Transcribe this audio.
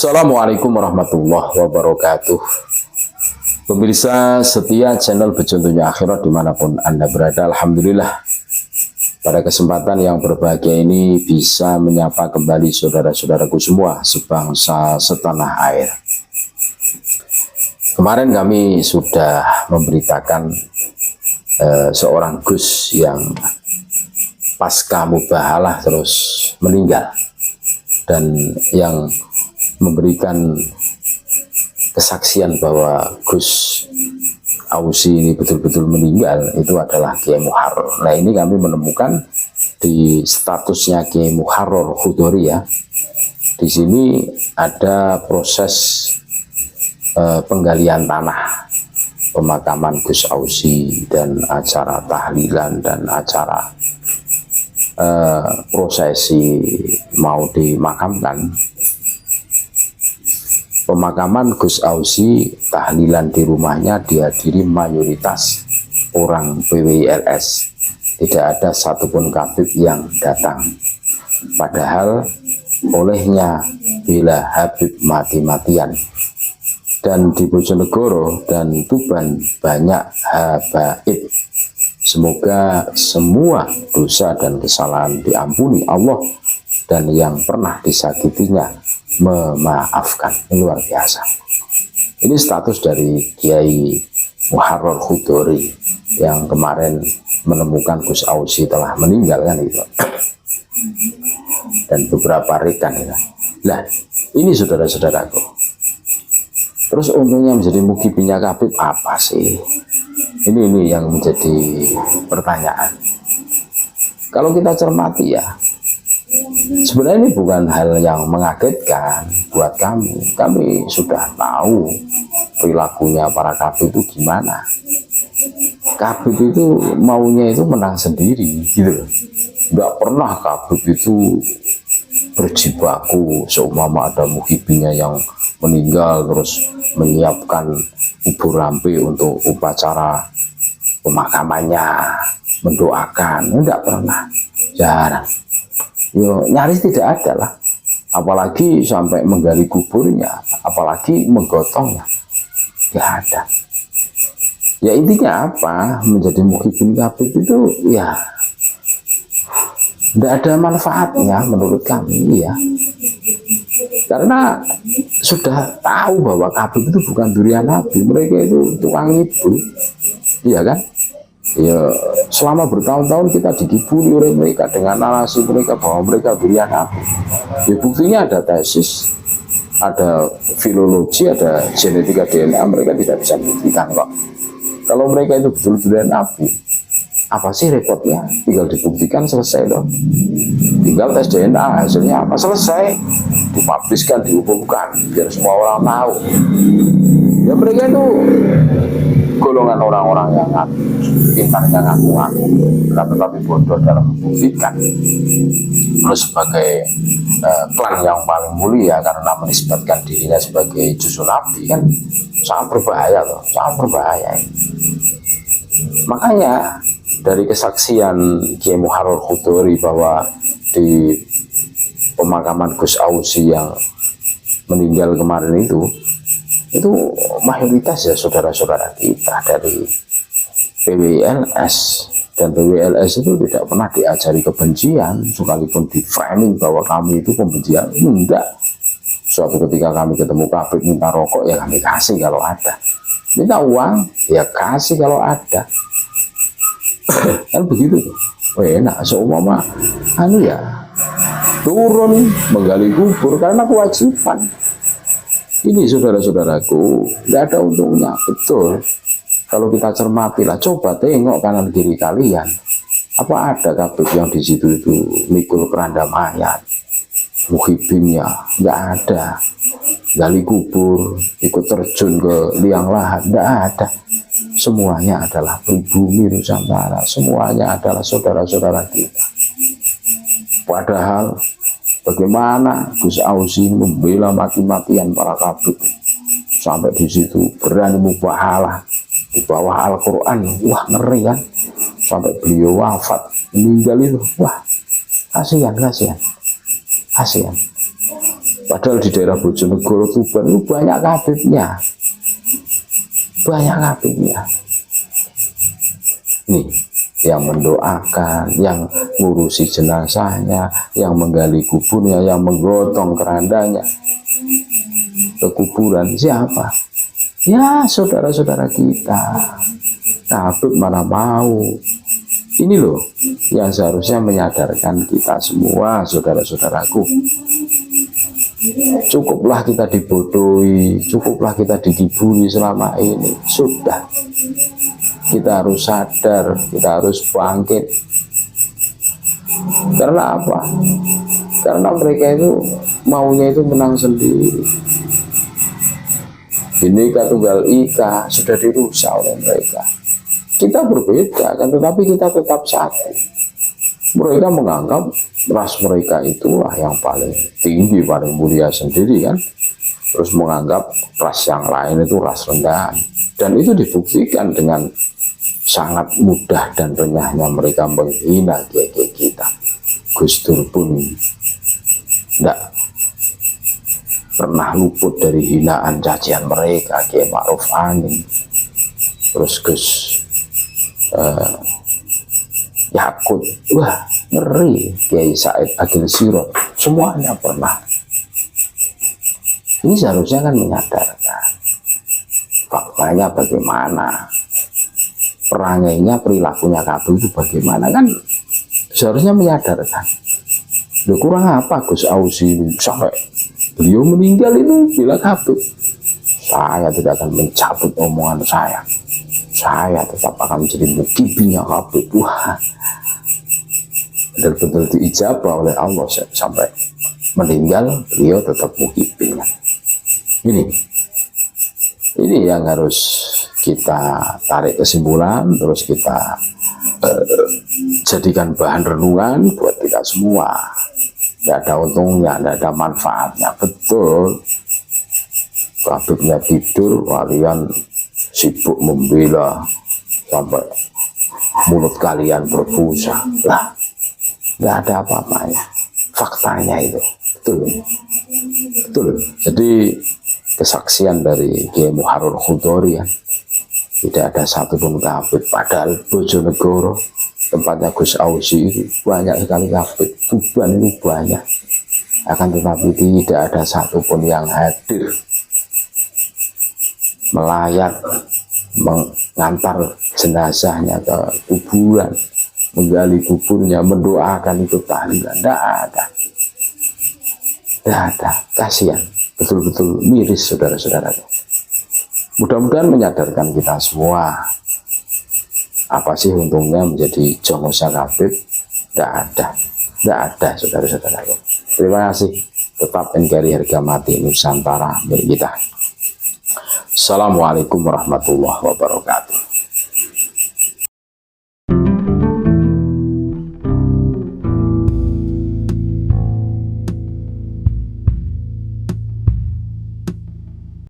Assalamualaikum warahmatullahi wabarakatuh. Pemirsa setia channel Bejontonya Akhirat dimanapun Anda berada, alhamdulillah pada kesempatan yang berbahagia ini bisa menyapa kembali saudara-saudaraku semua sebangsa setanah air. Kemarin kami sudah memberitakan seorang Gus yang pasca mubahalah terus meninggal, dan yang memberikan kesaksian bahwa Gus Ausi ini betul-betul meninggal itu adalah Kiai Muharrar. Nah, ini kami menemukan di statusnya Kiai Muharrar Khudori ya. Di sini ada proses penggalian tanah, pemakaman Gus Ausi, dan acara tahlilan dan acara prosesi mau dimakamkan. Pemakaman Gus Ausi, tahlilan di rumahnya dihadiri mayoritas orang PWILS. Tidak ada satupun kabib yang datang. Padahal olehnya bila Habib mati-matian. Dan di Bojonegoro dan Tuban banyak habaib. Semoga semua dosa dan kesalahan diampuni Allah, dan yang pernah disakitinya memaafkan. Ini luar biasa. Ini status dari Kiai Muharrar Khudori yang kemarin menemukan Gus Ausi telah meninggal kan itu, dan beberapa rekan ya. Nah, ini saudara-saudaraku, terus untungnya menjadi mukibinya kabib apa sih? Ini yang menjadi pertanyaan. Kalau kita cermati ya, sebenarnya ini bukan hal yang mengagetkan buat kami. Kami sudah tahu perilakunya para kabib itu gimana. Kabib itu maunya itu menang sendiri gitu. Nggak pernah kabib itu berjibaku seumpama ada muhibinya yang meninggal terus menyiapkan kubur rampe untuk upacara pemakamannya, mendoakan. Enggak pernah, jarang. Yo, nyaris tidak ada lah, apalagi sampai menggali kuburnya, apalagi menggotongnya, tidak ada. Ya intinya apa, menjadi muhibin kabib itu ya tidak ada manfaatnya menurut kami ya, karena sudah tahu bahwa kabib itu bukan durian Nabi, mereka itu tukang ngibul, iya kan? Ya, selama bertahun-tahun kita dikibuli oleh mereka dengan narasi mereka bahwa mereka durian Nabi. Ya, buktinya ada tesis, ada filologi, ada genetika DNA, mereka tidak bisa buktikan kok. Kalau mereka itu betul durian Nabi, apa sih repotnya? Tinggal dibuktikan, selesai dong. Tinggal tes DNA, hasilnya apa? Selesai. Dipubliskan, diumumkan, biar semua orang tahu. Ya, mereka itu golongan orang-orang yang pintarnya ngaku-ngaku, tetapi bodoh dalam membuktikan. Terus sebagai klan yang paling mulia karena menisbatkan dirinya sebagai cucu Nabi kan sangat berbahaya loh, sangat berbahaya. Makanya dari kesaksian Kiai Muharrar Khudori bahwa di pemakaman Gus Ausi yang meninggal kemarin itu mayoritas ya saudara-saudara kita dari PWILS, dan PWILS itu tidak pernah diajari kebencian, sekalipun di framing bahwa kami itu pembencian, enggak. Suatu ketika kami ketemu kabib minta rokok, ya kami kasih kalau ada, minta uang ya kasih kalau ada. Kan begitu. Enak seumpama ya turun menggali kubur karena kewajiban. Ini saudara-saudaraku, tidak ada untungnya, betul. Kalau kita cermati lah, coba tengok kanan kiri kalian, apa ada kabib yang di situ itu mikul keranda mayat, muhibinnya, nggak ada. Gali kubur, ikut terjun ke liang lahat, nggak ada. Semuanya adalah pribumi Nusantara, semuanya adalah saudara-saudara kita. Padahal bagaimana Gus Ausi membela mati-matian para kabib, sampai di situ berani mubahalah di bawah Al-Quran. Wah, ngeri kan, sampai beliau wafat meninggal itu. Wah, kasihan. Padahal di daerah Bojonegoro, Tuban itu banyak Habibnya. Banyak Habibnya. Nih, yang mendoakan, yang ngurusi jenazahnya, yang menggali kuburnya, yang menggotong kerandanya ke kuburan. Siapa? Ya, saudara-saudara kita. Nah, Habib mana mau. Ini loh yang seharusnya menyadarkan kita semua, saudara-saudaraku. Cukuplah kita dibodohi, cukuplah kita dikiburi selama ini. Sudah. Kita harus sadar, kita harus bangkit. Karena apa? Karena mereka itu maunya itu menang sendiri. Bhinneka Tunggal Ika sudah dirusak oleh mereka. Kita berbeda kan, tetapi kita tetap satu. Mereka menganggap ras mereka itulah yang paling tinggi, paling mulia sendiri kan. Terus menganggap ras yang lain itu ras rendahan. Dan itu dibuktikan dengan sangat mudah dan renyahnya mereka menghina kiai kita. Gus Dur pun tidak pernah luput dari hinaan cacian mereka, Kiai Ma'ruf Amin, terus Gus Yakut, wah ngeri, Kiai Said Agil Sirot, semuanya pernah. Ini seharusnya kan menyadarkan faktanya bagaimana, perangainya, perilakunya kabel itu bagaimana, kan seharusnya menyadarkan. Loh, kurang apa Gus Ausi sampai beliau meninggal itu bilang Habib, saya tidak akan mencabut omongan saya tetap akan menjadi mukibinya Habib. Wah, betul-betul diijabah oleh Allah sampai meninggal beliau tetap mukibinya. Ini yang harus kita tarik kesimpulan, terus kita jadikan bahan renungan buat kita semua. Tidak ada untungnya, tidak ada manfaatnya. Betul, Habibnya tidur, kalian sibuk membela sampai mulut kalian berbusa. Lah, tidak ada apa-apanya. Faktanya itu betul, betul. Jadi kesaksian dari Kiai Muharrar Khudori ya, tidak ada satupun Habib. Padahal Bojonegoro tempatnya Gus Ausi itu banyak sekali Habib, Tuban itu banyak. Akan tetapi tidak ada satupun yang hadir melayat mengantar jenazahnya ke kuburan, menggali kuburnya, mendoakan itu tahlilan. Tidak ada. Tidak ada. Kasihan. Betul-betul miris saudara-saudara. Mudah-mudahan menyadarkan kita semua. Apa sih untungnya menjadi Jongosa Habib? Tidak ada. Tidak ada saudara-saudara. Terima kasih. Tetap NKRI harga mati Nusantara milik kita. Assalamualaikum warahmatullahi wabarakatuh.